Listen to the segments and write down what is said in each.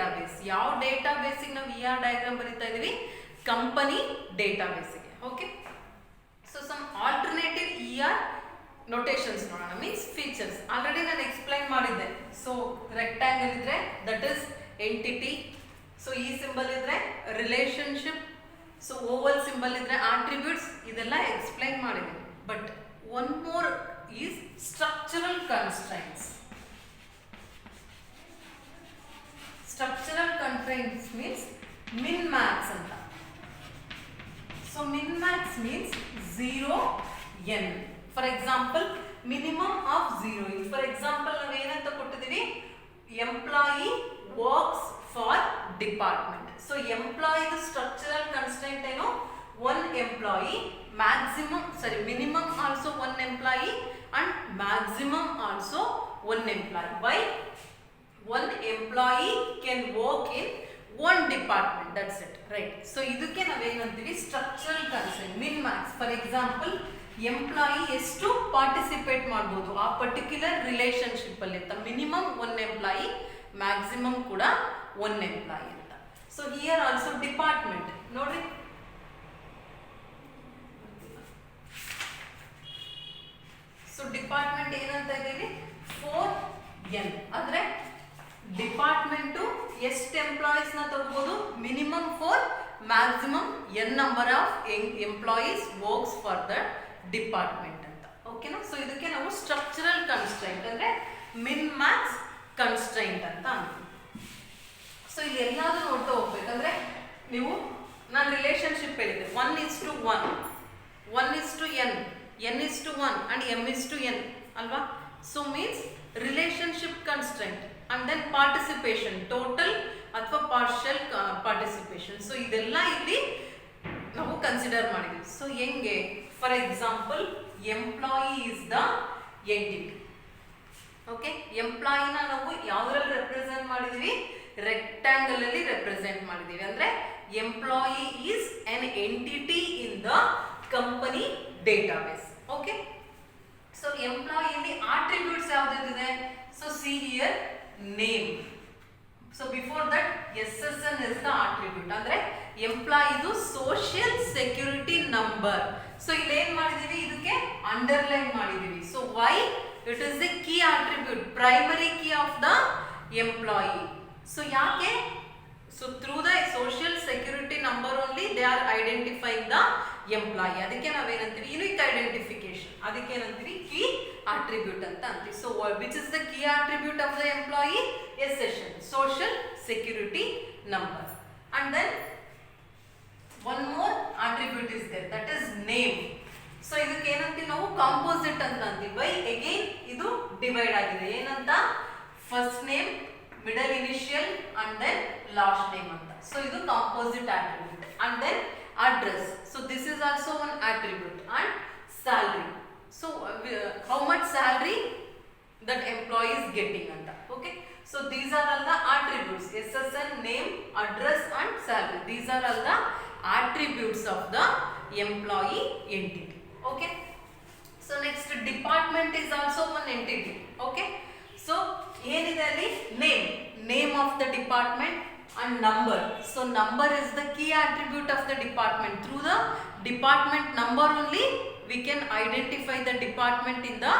Database. ಯಾವ ಡೇಟಾಬೇಸಿಗೆ ನಾವು ER diagram ಬರೀತಾ ಇದೀವಿ? ಕಂಪನಿ ಡೇಟಾಬೇಸಿಗೆ. Okay, so some alternative ER notations ನೋಡೋಣ. ಮೀನ್ಸ್ ಫೀಚರ್ಸ್ ಆಲ್ರೆಡಿ ನಾನು ಎಕ್ಸ್ಪ್ಲೈನ್ ಮಾಡಿದ್ದೆ. ಸೊ ರೆಕ್ಟ್ಯಾಂಗಲ್ ಇದ್ರೆ ದಟ್ ಇಸ್ ಎಂಟಿಟಿ, ಸೊ ಈ ಸಿಂಬಲ್ ಇದ್ರೆ ರಿಲೇಶನ್ಶಿಪ್, ಸೊ ಓವಲ್ ಸಿಂಬಲ್ ಇದ್ರೆ ಆಟ್ರಿಬ್ಯೂಟ್ಸ್, ಇದೆಲ್ಲ ಎಕ್ಸ್ಪ್ಲೈನ್ ಮಾಡಿದ್ದೀನಿ. But one more is structural constraints. Structural constraints means min max ಅಂತ. So min max means 0 n. For example minimum of 0. For example ನಾವು ಏನಂತ ಕೊಟ್ಟಿದ್ದೀವಿ? Employee works for department. So ಎಂಪ್ಲಾಯಿದು structural constraint ಏನು? 1 employee, maximum minimum also 1 employee and maximum also 1 employee. Why? 1 employee can work in 1 department, that's it, right? So ಇದಕ್ಕೆ ನಾವೇನಂತೀವಿ? Structural constraint. Min max for example employee ಎಷ್ಟು participate ಮಾಡ್ಬೋದು ಆ particular relationship ಅಲ್ಲಿ ಅಂತ. Minimum 1 employee, maximum ಕೂಡ 1 employee ಅಂತ. So here also department ನೋಡ್ರಿ, ಸೊ ಡಿಪಾರ್ಟ್ಮೆಂಟ್ ಏನಂತ ಇದ್ದೀವಿ? 4n. ಅಂದ್ರೆ ಡಿಪಾರ್ಟ್ಮೆಂಟು ಎಷ್ಟು ಎಂಪ್ಲಾಯೀಸ್ ನ ತಗೋಬಹುದು? Minimum 4, maximum n number of employees works for the department ಅಂತ. ಓಕೆನಾ? ಸೊ ಇದಕ್ಕೆ ನಾವು ಸ್ಟ್ರಕ್ಚರಲ್ ಕನ್ಸ್ಟ್ರೈಂಟ್ ಅಂದ್ರೆ ಮಿನ್ ಮ್ಯಾಕ್ಸ್ ಕನ್ಸ್ಟ್ರೈಂಟ್ ಅಂತ ಅಂತೀವಿ. ಸೊ ಇಲ್ಲಿ ಎಲ್ಲಾದ್ರೂ ನೋಡ್ತಾ ಹೋಗ್ಬೇಕಂದ್ರೆ ನೀವು ನಾನು ರಿಲೇಶನ್ಶಿಪ್ ಹೇಳಿದ್ದೆ 1:1, 1:n, n:1 and m:n ಅಲ್ವಾ? So means relationship constraint and then participation, total ಅಥವಾ ಪಾರ್ಷಿಯಲ್ ಪಾರ್ಟಿಸಿಪೇಷನ್. ಸೊ ಇದೆಲ್ಲ ಇಲ್ಲಿ ನಾವು ಕನ್ಸಿಡರ್ ಮಾಡಿದ್ವಿ. ಸೊ ಹೆಂಗೆ? For example employee is the entity. Okay, ಎಂಪ್ಲಾಯಿನ ನಾವು ಯಾವ್ದ್ರಲ್ಲಿ ರೆಪ್ರೆಸೆಂಟ್ ಮಾಡಿದೀವಿ? ರೆಕ್ಟ್ಯಾಂಗಲ್ ಅಲ್ಲಿ ರೆಪ್ರೆಸೆಂಟ್ ಮಾಡಿದೀವಿ. ಅಂದ್ರೆ employee is an entity in the company database. Okay, so ಎಂಪ್ಲಾಯಿಯಲ್ಲಿ ಆಟ್ರಿಬ್ಯೂಟ್ಸ್ ಯಾವ್ದಿದೆ? So see here name. So before that SSN is the attribute. ಅಂದ್ರೆ ಎಂಪ್ಲಾಯಿದು ಸೋಷಿಯಲ್ ಸೆಕ್ಯೂರಿಟಿ ನಂಬರ್. ಸೊ ಇಲ್ಲಿ ಏನ್ ಮಾಡಿದೀವಿ? ಇದಕ್ಕೆ ಅಂಡರ್ಲೈನ್ ಮಾಡಿದೀವಿ. So why? It is the key attribute, primary key of the employee. So ಯಾಕೆ? So through the social security number only they are identifying the employee. ಅದಕ್ಕೆ ನಾವೇನಂತೀವಿ? Unique identification. ಅದಕ್ಕೆ ಏನಂತೀವಿ? Key attribute ಅಂತ ಅಂತೀವಿ. So which is the key attribute of the employee? SSN, social security number. And then one more attribute is there, that is name. So ಇದಕ್ಕೆ ಏನಂತೀವಿ ನಾವು? Composite ಅಂತ ಅಂತೀವಿ. Why? Again ಇದು ಡಿವೈಡ್ ಆಗಿದೆ. ಏನಂತ? First name, middle initial and then last name ಅಂತ. So ಇದು composite attribute. And then address. So this is also one attribute. And salary. So how much salary that employee is getting anta. Okay, so these are all the attributes: SSN, name, address and salary. These are all the attributes of the employee entity. Okay, so next department is also one entity. Okay, so ಏನಇದೆ ಅಲ್ಲಿ? name of the department and number. So number is the key attribute of the department. Through the department number only we can identify the department in the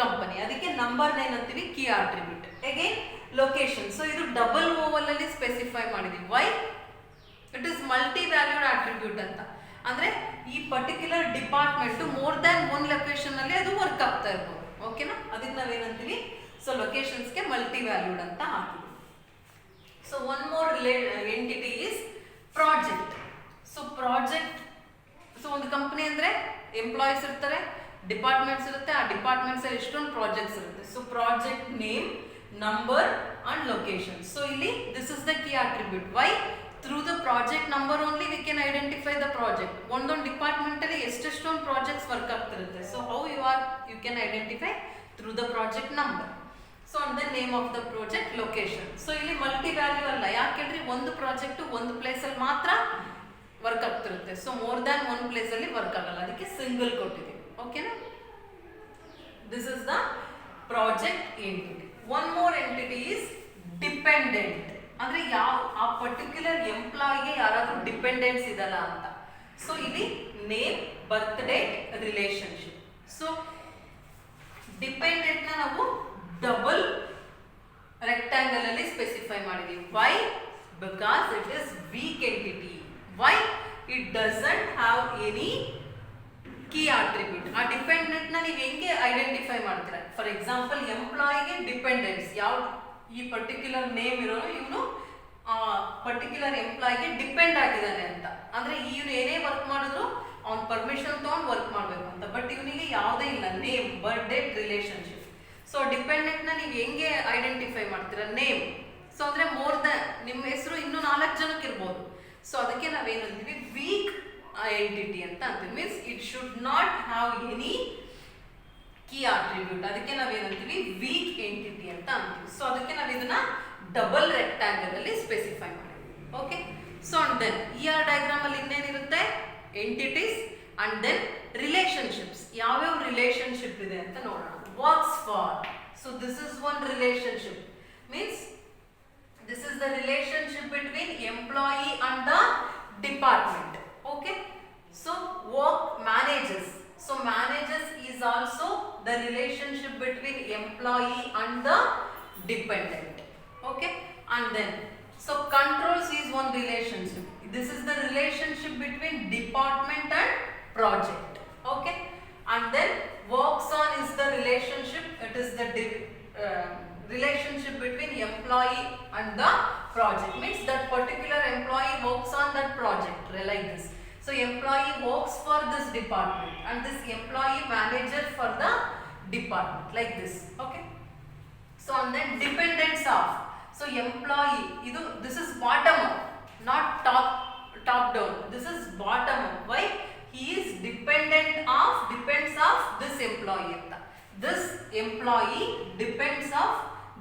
company. ಅದಕ್ಕೆ number ಏನಂತೀವಿ? Key attribute. Again location. So ಇದು double oval ಅಲ್ಲಿ specify ಮಾಡಿದೀವಿ. Why? It is multi valued attribute ಅಂತ. ಅಂದ್ರೆ ಈ particular department more than 1 location ಅಲ್ಲಿ ಅದು ವರ್ಕ್ ಆಗ್ತಾ ಇರ್ಬೋದು. ಓಕೆನಾ? ಅದಕ್ಕೆ ನಾವೇನಂತೀವಿ? ಸೊ ಲೊಕೇಶನ್ಸ್ಗೆ ಮಲ್ಟಿ ವ್ಯಾಲ್ಯೂಡ್ ಅಂತ ಹಾಕಿದ್ವಿ. So one more entity is project. So project, so ಒಂದು ಕಂಪನಿ ಅಂದ್ರೆ ಎಂಪ್ಲಾಯೀಸ್ ಇರ್ತಾರೆ, ಡಿಪಾರ್ಟ್ಮೆಂಟ್ಸ್ ಇರುತ್ತೆ. ಆ ಡಿಪಾರ್ಟ್ಮೆಂಟ್ಸ್ ಅಲ್ಲಿ ಎಷ್ಟೊಂದು ಪ್ರಾಜೆಕ್ಟ್ಸ್ ಇರುತ್ತೆ. So project name, number and location. So ಇಲ್ಲಿ this is the key attribute. Why? Through the project number only we can identify the project. ಒಂದೊಂದು ಡಿಪಾರ್ಟ್ಮೆಂಟ್ ಅಲ್ಲಿ ಎಷ್ಟೆಷ್ಟೊಂದು ಪ್ರಾಜೆಕ್ಟ್ಸ್ ವರ್ಕ್ ಆಗ್ತಿರುತ್ತೆ. So how you can identify? Through the project number. So and the name of the project, location. So ಇಲ್ಲಿ multi value ಅಲ್ಲ. ಯಾಕೆಂದ್ರೆ ಒಂದು project ಒಂದು place ಅಲ್ಲಿ ಮಾತ್ರ ವರ್ಕ್ ಆಗ್ತಿರುತ್ತೆ. ಸೊ ಮೋರ್ ದ್ಯಾನ್ 1 ಪ್ಲೇಸ್ ಅಲ್ಲಿ ವರ್ಕ್ ಆಗಲ್ಲ. ಅದಕ್ಕೆ ಸಿಂಗಲ್ ಕೊಟ್ಟಿದ್ದೀವಿ. ಓಕೆನಾ? This is the project entity. One more entity is dependent. ಅಂದ್ರೆ ಆ ಪರ್ಟಿಕ್ಯುಲರ್ ಎಂಪ್ಲಾಯಿಗೆ ಯಾರಾದ್ರೂ ಡಿಪೆಂಡೆನ್ಸ್ ಇದಲ್ಲ ಅಂತ. ಸೊ ಇಲ್ಲಿ name, birth date, relationship. So dependent ನ ನಾವು ಡಬಲ್ ರೆಕ್ಟಾಂಗಲ್ ಅಲ್ಲಿ ಸ್ಪೆಸಿಫೈ ಮಾಡಿದೀವಿ. Why? Because it is weak entity. Why? It doesn't have any key attribute. ಆ ಡಿಪೆಂಡೆಂಟ್ ನ ನೀವು ಹೆಂಗೆ ಐಡೆಂಟಿಫೈ ಮಾಡ್ತೀರಾ? ಫಾರ್ ಎಕ್ಸಾಂಪಲ್, ಎಂಪ್ಲಾಯಿಗೆ ಡಿಪೆಂಡೆನ್ಸ್ ಯಾವ ಈ ಪರ್ಟಿಕ್ಯುಲರ್ ನೇಮ್ ಇರೋನು ಇವನು ಪರ್ಟಿಕ್ಯುಲರ್ ಎಂಪ್ಲಾಯಿಗೆ ಡಿಪೆಂಡ್ ಆಗಿದ್ದಾನೆ ಅಂತ. ಅಂದ್ರೆ ಇವನು ಏನೇ ವರ್ಕ್ ಮಾಡಿದ್ರು ಅವ್ನ ಪರ್ಮಿಷನ್ ತಗೊಂಡು ವರ್ಕ್ ಮಾಡಬೇಕು ಅಂತ. ಬಟ್ ಇವನಿಗೆ ಯಾವುದೇ ಇಲ್ಲ, name, birth date, relationship. So dependent ನ ನೀವು ಹೆಂಗೆ ಐಡೆಂಟಿಫೈ ಮಾಡ್ತೀರಾ? ನೇಮ್. ಸೊ ಅಂದ್ರೆ ಮೋರ್ ದನ್ ನಿಮ್ಮ ಹೆಸರು ಇನ್ನೂ 4 ಜನಕ್ಕೆ ಇರ್ಬೋದು. ಸೊ ಅದಕ್ಕೆ ನಾವೇನಂತೀವಿ? ವೀಕ್ ಎಂಟಿಟಿ ಅಂತ ಅಂತೀವಿ. Means it should not have any key attribute. ಅದಕ್ಕೆ ನಾವೇನಂತೀವಿ? ವೀಕ್ ಎಂಟಿಟಿ ಅಂತ ಅಂತೀವಿ. ಸೊ ಅದಕ್ಕೆ ನಾವು ಇದನ್ನ ಡಬಲ್ ರೆಕ್ಟಾಂಗಲ್ ಅಲ್ಲಿ ಸ್ಪೆಸಿಫೈ ಮಾಡಿದ್ವಿ. Okay. So and then ER diagram ಅಲ್ಲಿ ಇನ್ನೇನಿರುತ್ತೆ? Entities and then relationships. ಯಾವ್ಯಾವ ರಿಲೇಶನ್ಶಿಪ್ ಇದೆ ಅಂತ ನೋಡೋಣ. Works for. So this is one relationship. Means this is the relationship between employee and the department. Okay. So work managers. So managers is also the relationship between employee and the dependent. Okay. And then so controls is one relationship. This is the relationship between department and project. Okay. And then works on is the relationship. It is the relationship between employee and the project. Means that particular employee works on that project, like this. So employee works for this department and this employee manager for the department, like this. Okay. So and then dependents of. So employee, this is bottom up, not top down. This is bottom up. Why? He is depends of this employee anta. This employee depends of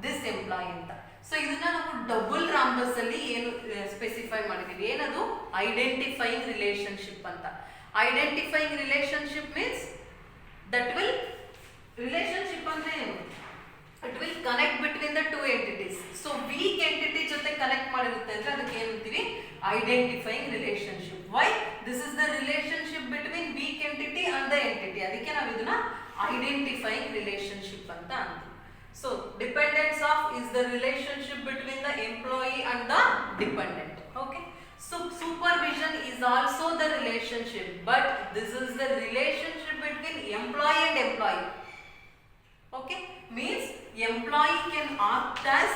this employee ಅಂತ. So ಇದನ್ನ ನಾವು double rhombus ಅಲ್ಲಿ ಏನು specify ಮಾಡಿದೀವಿ? ಏನದು? Identifying relationship ಅಂತ. Identifying relationship means that will relationship ಅಂದ್ರೆ ಏನು? It will connect between the two entities. So weak entity ಜೊತೆ ಕನೆಕ್ಟ್ ಮಾಡಿರುತ್ತೆ ಅಂದ್ರೆ ಅದಕ್ಕೆ ಏನಂತೀವಿ? Identifying relationship. Why? This is the relationship between weak entity and the entity. ಅದಕ್ಕೆ ನಾವು ಇದನ್ನ ಐಡೆಂಟಿಫೈಯಿಂಗ್ ರಿಲೇಶನ್ಶಿಪ್ ಅಂತ ಅಂತೀವಿ. So dependence of is the relationship between the employee and the dependent. Okay. So supervision is also the relationship, but this is the relationship between employee and employee. Okay. Means employee can act as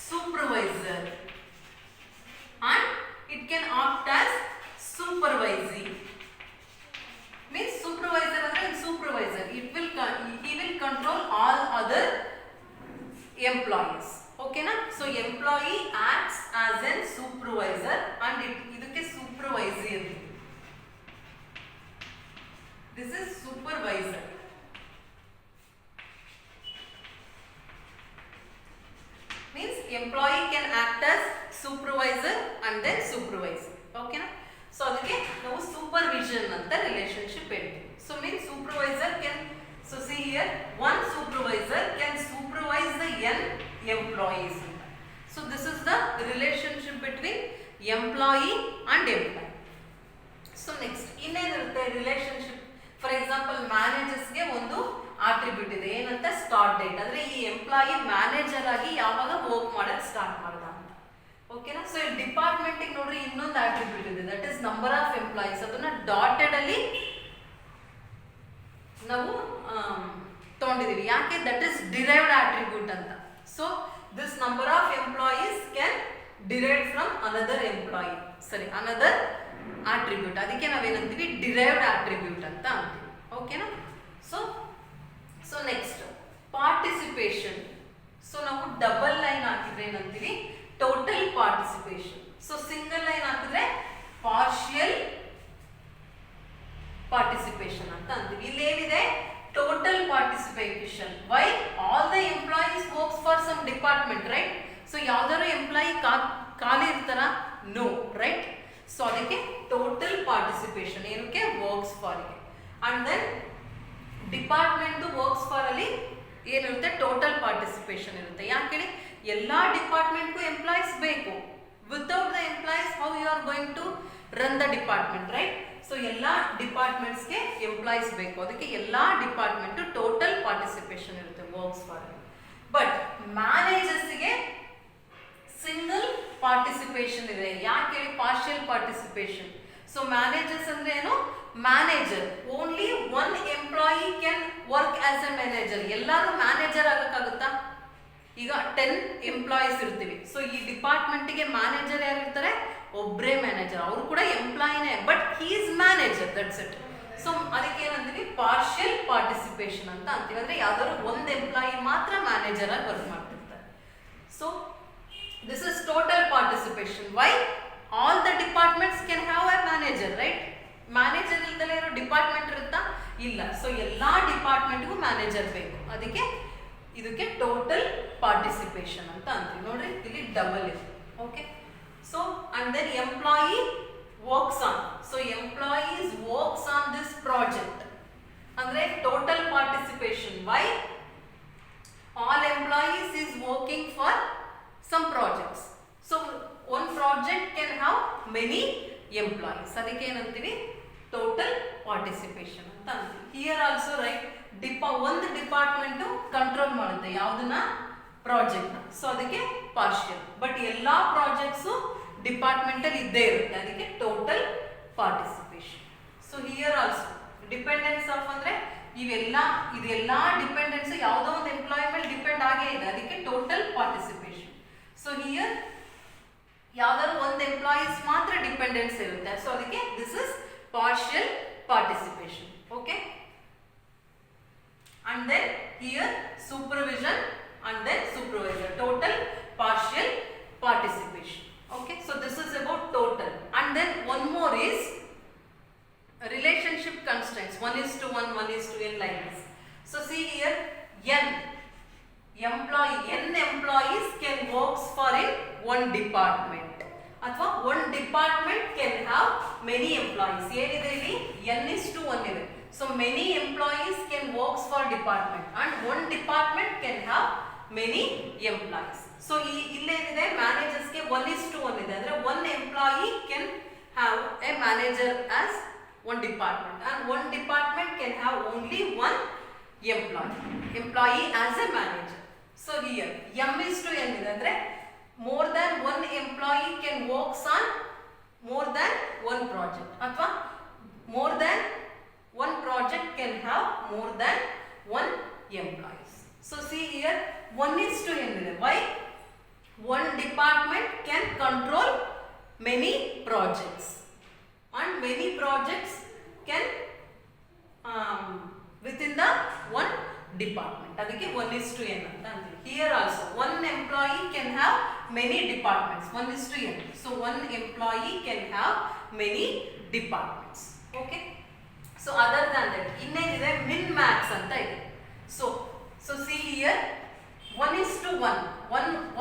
supervisor and it can act as supervisee. Means supervisor and supervisor, he will control all other employees. Okay na? So employee acts as a supervisor and idukke supervisee ante. This is supervisor. Means employee can act as supervisor and then supervisor. Okay na? So adakke ನಾವು supervision anta relationship ಹೇಳ್ತೀವಿ. So means supervisor can, so see here, one supervisor can supervise the n employees. So this is the relationship between employee and employee. So next ಇನ್ನೇನಿರುತ್ತೆ relationship? For example ಮ್ಯಾನೇಜರ್ಸ್ಗೆ ಒಂದು attribute ಇದೆ, ಏನಂತ? Start date. ಅಂದ್ರೆ ಈ employee manager ಆಗಿ ಯಾವಾಗ work ಮಾಡೋದು ಸ್ಟಾರ್ಟ್ ಮಾಡ್ದ ಅಂತ. ಓಕೆನಾ? ಸೊ ಈ ಡಿಪಾರ್ಟ್ಮೆಂಟಿಗೆ ನೋಡ್ರಿ ಇನ್ನೊಂದು ಆಟ್ರಿಬ್ಯೂಟ್ ಇದೆ, that is number of employees. ಅದನ್ನ ಡಾಟೆಡ್ ಅಲ್ಲಿ ನಾವು ತಗೊಂಡಿದೀವಿ. ಯಾಕೆ? ದಟ್ ಇಸ್ ಡಿರೈವ್ಡ್ ಆಟ್ರಿಬ್ಯೂಟ್ ಅಂತ. So this number of employees can derive from another employee, ಸರಿ, ಅನದರ್ ಆಟ್ರಿಬ್ಯೂಟ್. ಅದಕ್ಕೆ ನಾವೇನಂತೀವಿ? ಡಿರೈವ್ಡ್ ಆಟ್ರಿಬ್ಯೂಟ್ ಅಂತ ಅಂತೀವಿ. ಓಕೆನಾ? So next participation. ಸೊ ನಾವು ಡಬಲ್ ಲೈನ್ ಹಾಕಿದ್ರೆ ಏನಂತೀವಿ? Total participation. So single line ಹಾಕಿದ್ರೆ ಪಾರ್ಷಿಯಲ್ ಪಾರ್ಟಿಸಿಪೇಷನ್ ಅಂತ ಅಂತೀವಿ. ಇಲ್ಲಿ ಏನಿದೆ? Total participation. Why? All the employees works for some department, right? So ಯಾವ್ದಾದ್ರು ಎಂಪ್ಲಾಯಿ ಖಾಲಿ ಇರ್ತಾರ? No, right? ಸೊ ಅದಕ್ಕೆ ಟೋಟಲ್ ಪಾರ್ಟಿಸಿಪೇಷನ್. ಏನಕ್ಕೆ? ವರ್ಕ್ಸ್ ಫಾರ್ ಗೆ. And then department works for ಅಲ್ಲಿ ಏನಿರುತ್ತೆ? ಟೋಟಲ್ ಪಾರ್ಟಿಸಿಪೇಷನ್ ಇರುತ್ತೆ. ಯಾಕೆ ಹೇಳಿ? ಎಲ್ಲಾ ಡಿಪಾರ್ಟ್ಮೆಂಟ್ಗೂ ಎಂಪ್ಲಾಯೀಸ್ ಬೇಕು. Without the employees, how you are going to run the department, right? So ಎಲ್ಲ ಡಿಪಾರ್ಟ್ಮೆಂಟ್ಸ್ಗೆ ಎಂಪ್ಲಾಯೀಸ್ ಬೇಕು, ಅದಕ್ಕೆ ಎಲ್ಲ ಡಿಪಾರ್ಟ್ಮೆಂಟ್ ಟೋಟಲ್ ಪಾರ್ಟಿಸಿಪೇಷನ್ ಇರುತ್ತೆ ವರ್ಕ್ಸ್ ಫಾರ್. ಬಟ್ ಮ್ಯಾನೇಜರ್ಸ್ಗೆ ಸಿಂಗಲ್ ಪಾರ್ಟಿಸಿಪೇಷನ್ ಇದೆ. ಯಾಕೆ ಹೇಳಿ? Partial participation. ಸೊ ಮ್ಯಾನೇಜರ್ಸ್ ಅಂದ್ರೆ ಏನು? Manager only one employee can work as a manager. ಎಲ್ಲರೂ ಮ್ಯಾನೇಜರ್ ಆಗಕ್ಕಾಗುತ್ತಾ? ಈಗ 10 ಎಂಪ್ಲಾಯೀಸ್ ಇರ್ತೀವಿ. ಸೊ ಈ ಡಿಪಾರ್ಟ್ಮೆಂಟ್ಗೆ ಮ್ಯಾನೇಜರ್ ಯಾರಿರ್ತಾರೆ? ಒಬ್ಬರೇ ಮ್ಯಾನೇಜರ್. ಅವರು ಕೂಡ ಎಂಪ್ಲಾಯಿನೇ, but he is manager, that's it. So ಅದಕ್ಕೆ ಏನಂತೀವಿ? ಪಾರ್ಷಿಯಲ್ ಪಾರ್ಟಿಸಿಪೇಷನ್ ಅಂತ ಅಂತೀವಿ. ಅಂದ್ರೆ ಯಾವ್ದಾದ್ರು ಒಂದು ಎಂಪ್ಲಾಯಿ ಮಾತ್ರ ಮ್ಯಾನೇಜರ್ ಆಗಿ ವರ್ಕ್ ಮಾಡ್ತಿರ್ತಾರೆ. So this is total participation. Why? All the departments can have a manager, right? Manager ಇಲ್ದಲೇ ಇರೋ ಡಿಪಾರ್ಟ್ಮೆಂಟ್ ಇರುತ್ತಾ? ಇಲ್ಲ. ಸೊ ಎಲ್ಲಾ ಡಿಪಾರ್ಟ್ಮೆಂಟ್ಗೂ ಮ್ಯಾನೇಜರ್ ಬೇಕು. ಅದಕ್ಕೆ ಇದಕ್ಕೆ ಟೋಟಲ್ ಪಾರ್ಟಿಸಿಪೇಷನ್ ಅಂತ ಅಂತೀವಿ. ನೋಡ್ರಿ ಇಲ್ಲಿ ಡಬಲ್ ಇದೆ. Okay. So and then employee works on. So employees works on this project ಅಂದ್ರೆ total participation. Why? All employees is working for some projects. So one project can have many employees. ಅದಕ್ಕೆ ಏನಂತೀವಿ? Total participation ಅಂತ ಅಂತೀವಿ. Here also right, ಒಂದು department control ಮಾಡುತ್ತೆ ಯಾವ್ದನ್ನ? Project. So ಅದಕ್ಕೆ partial. But ಎಲ್ಲಾ ಪ್ರಾಜೆಕ್ಟ್ಸ್ ಡಿಪಾರ್ಟ್ಮೆಂಟಲ್ ಇದ್ದೇ ಇರುತ್ತೆ, ಅದಕ್ಕೆ total participation. So here also dependence of ಅಂದ್ರೆ ಇದೆಲ್ಲ ಡಿಪೆಂಡೆನ್ಸ್ ಯಾವುದೋ ಒಂದು ಎಂಪ್ಲಾಯ್ ಮೇಲೆ ಡಿಪೆಂಡ್ ಆಗೇ ಇದೆ, ಅದಕ್ಕೆ ಟೋಟಲ್ ಪಾರ್ಟಿಸಿಪೇಷನ್. ಸೊ ಹಿಯರ್ ಯಾವ್ದಾದ್ರು ಒಂದು ಎಂಪ್ಲಾಯೀಸ್ ಮಾತ್ರ ಡಿಪೆಂಡೆನ್ಸ್ ಇರುತ್ತೆ. ಸೊ ಅದಕ್ಕೆ this is partial participation. Okay. And then here supervision and then supervisor, total partial participation. Okay, so this is about total. And then one more is relationship constraints, 1:1, 1:n like this. So see here, n employees can works for in one department. ಅಥವಾ one department can have many employees. ಏನಿದೆ ಇಲ್ಲಿ? n:1 ಇದೆ. So many employees can works for department and one department can have many employees. So ಇಲ್ಲೇನಿದೆ? Managers ಗೆ 1:1 ಇದೆ. ಅಂದ್ರೆ one employee can have a manager as one department and one department can have only one employee as a manager. So here m:n ಇದೆ. ಅಂದ್ರೆ more than one employee can works on more than one project ಅಥವಾ more than one project can have more than one employees. So see here 1:n ಇದೆ. Why? One department can control many projects and many projects can within the one department. ಅದಕ್ಕೆ 1:n ಅಂತ ಅಂತೀವಿ. Here also one employee can have many departments. 1:n. So one employee can have many departments. Okay. So other than that, ಇನ್ನೇನಿದೆ? min max ಅಂತ ಇದೆ. So see here 1:1.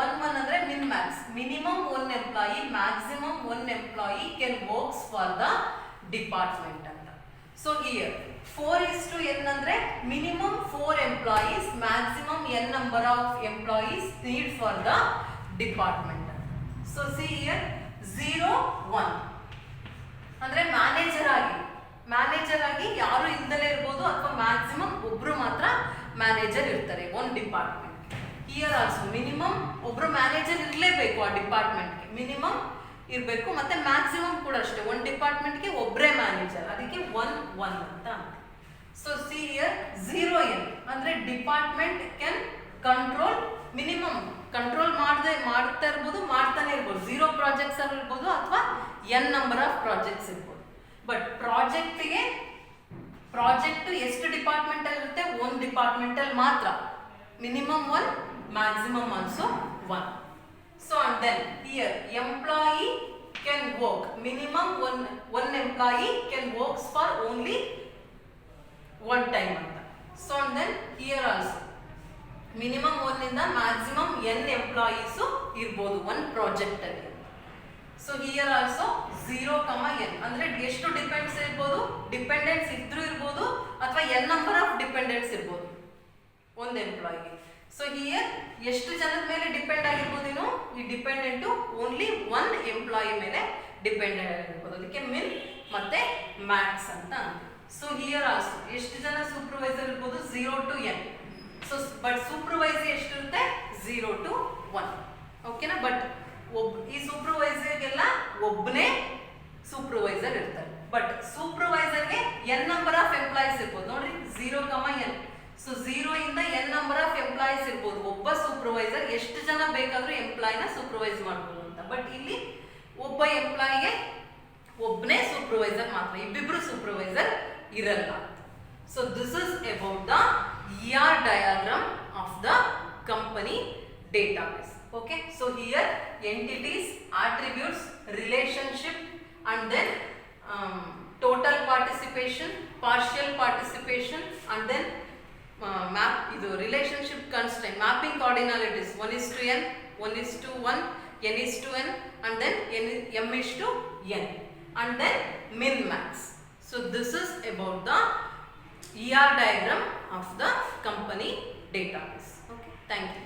1 ಅಂದ್ರೆ min max. Minimum one employee, maximum one employee can works for the department ಅಂತ. So here 4:n ಅಂದ್ರೆ minimum 4 employees, maximum n number of employees need for the department. So see here 0:1 ಅಂದ್ರೆ manager ಆಗಿ ಯಾರು ಇಲ್ದಲೇ ಇರ್ಬೋದು ಅಥವಾ maximum ಒಬ್ರು ಮಾತ್ರ manager ಇರ್ತಾರೆ ಒಂದು ಡಿಪಾರ್ಟ್ಮೆಂಟ್. ಹಿಯರ್ ಆಲ್ಸೋ ಮಿನಿಮಮ್ ಒಬ್ರು ಮ್ಯಾನೇಜರ್ ಇರಲೇಬೇಕು ಆ ಡಿಪಾರ್ಟ್ಮೆಂಟ್ಗೆ, ಮಿನಿಮಮ್ ಇರಬೇಕು. ಮತ್ತೆ ಮ್ಯಾಕ್ಸಿಮಮ್ ಕೂಡ ಅಷ್ಟೇ, ಒಂದು ಡಿಪಾರ್ಟ್ಮೆಂಟ್ಗೆ ಒಬ್ಬರೇ ಮ್ಯಾನೇಜರ್, ಅದಕ್ಕೆ 1:1 ಅಂತ. ಸೊ ಸಿ ಹಿಯರ್ 0:n ಅಂದ್ರೆ department can control minimum control ಮಾಡ್ತಾ ಇರ್ಬೋದು, ಮಾಡ್ತಾನೆ ಇರ್ಬೋದು. 0 ಪ್ರಾಜೆಕ್ಟ್ಸ್ ಅಲ್ಲಿ ಇರ್ಬೋದು ಅಥವಾ n ನಂಬರ್ ಆಫ್ ಪ್ರಾಜೆಕ್ಟ್ಸ್ ಇರ್ಬೋದು. ಬಟ್ ಪ್ರಾಜೆಕ್ಟ್ ಎಷ್ಟು ಡಿಪಾರ್ಟ್ಮೆಂಟ್ ಅಲ್ಲಿ ಇರುತ್ತೆ? ಒಂದು ಡಿಪಾರ್ಟ್ಮೆಂಟ್ ಅಲ್ಲಿ ಮಾತ್ರ. Minimum 1, maximum also 1. So and then here employee can work minimum one employee can works for only one time ಅಂತ. So and then here also minimum 1 ಇಂದ maximum n employees ಇರ್ಬೋದು ಒಂದು ಪ್ರಾಜೆಕ್ಟ್ ಅಲ್ಲಿ. ಸೊ ಹಿಯರ್ ಆಲ್ಸೋ 0,n ಅಂದ್ರೆ ಎಷ್ಟು depends ಇರ್ಬೋದು? Dependence ಇದ್ರೂ ಇರ್ಬೋದು ಅಥವಾ n ನಂಬರ್ ಆಫ್ ಡಿಪೆಂಡೆನ್ಸ್ ಇರ್ಬೋದು ಒಂದು ಎಂಪ್ಲಾಯಿಗೆ. ಸೊ ಹಿಯರ್ ಎಷ್ಟು ಜನದ ಮೇಲೆ ಡಿಪೆಂಡ್ ಆಗಿರ್ಬೋದು ಇನ್ನು ಈ ಡಿಪೆಂಡೆಂಟು ಓನ್ಲಿ ಒನ್ ಎಂಪ್ಲಾಯಿ ಮೇಲೆ ಡಿಪೆಂಡೆಂಟ್ ಆಗಿರ್ಬೋದು, ಅದಕ್ಕೆ ಮಿನ್ ಮತ್ತೆ ಮ್ಯಾಕ್ಸ್ ಅಂತ. ಸೊ ಹಿಯರ್ ಆಲ್ಸೋ ಎಷ್ಟು ಜನ ಸೂಪರ್ವೈಸರ್ ಇರ್ಬೋದು 0 to n. So but supervisor ಎಷ್ಟಿರುತ್ತೆ 0 to 1. ಓಕೆನಾ. ಬಟ್ ಈ ಸೂಪರ್ವೈಸರ್ಗೆಲ್ಲ ಒಬ್ಬನೇ ಸೂಪರ್ವೈಸರ್ ಇರ್ತಾರೆ. ಬಟ್ ಸೂಪರ್ವೈಸರ್ಗೆ n ನಂಬರ್ ಆಫ್ ಎಂಪ್ಲಾಯೀಸ್ ಇರ್ಬೋದು ನೋಡ್ರಿ 0, n. ಸೊ 0 ಇಂದ n ನಂಬರ್ ಆಫ್ ಎಂಪ್ಲಾಯೀಸ್ ಇರ್ಬೋದು. ಒಬ್ಬ ಸೂಪರ್ವೈಸರ್ ಎಷ್ಟು ಜನ ಬೇಕಾದ್ರೂ ಎಂಪ್ಲಾಯಿನ ಸೂಪರ್ವೈಸ್ ಮಾಡ್ಬೋದು ಅಂತ. ಬಟ್ ಇಲ್ಲಿ ಒಬ್ಬ ಎಂಪ್ಲಾಯಿಗೆ ಒಬ್ಬನೇ ಸೂಪರ್ವೈಸರ್ ಮಾತ್ರ, ಇಬ್ಬಿಬ್ರು ಸೂಪರ್ವೈಸರ್ ಇರಲ್ಲ. So this is about the ER diagram of the company database. Okay, so here entities, attributes, relationship, and then total participation, partial participation, and then map idu relationship constraint, mapping cardinalities 1:n, 1:1, n:n, and then m:n, and then min max. So this is about the ER diagram of the company database. Okay, thank you.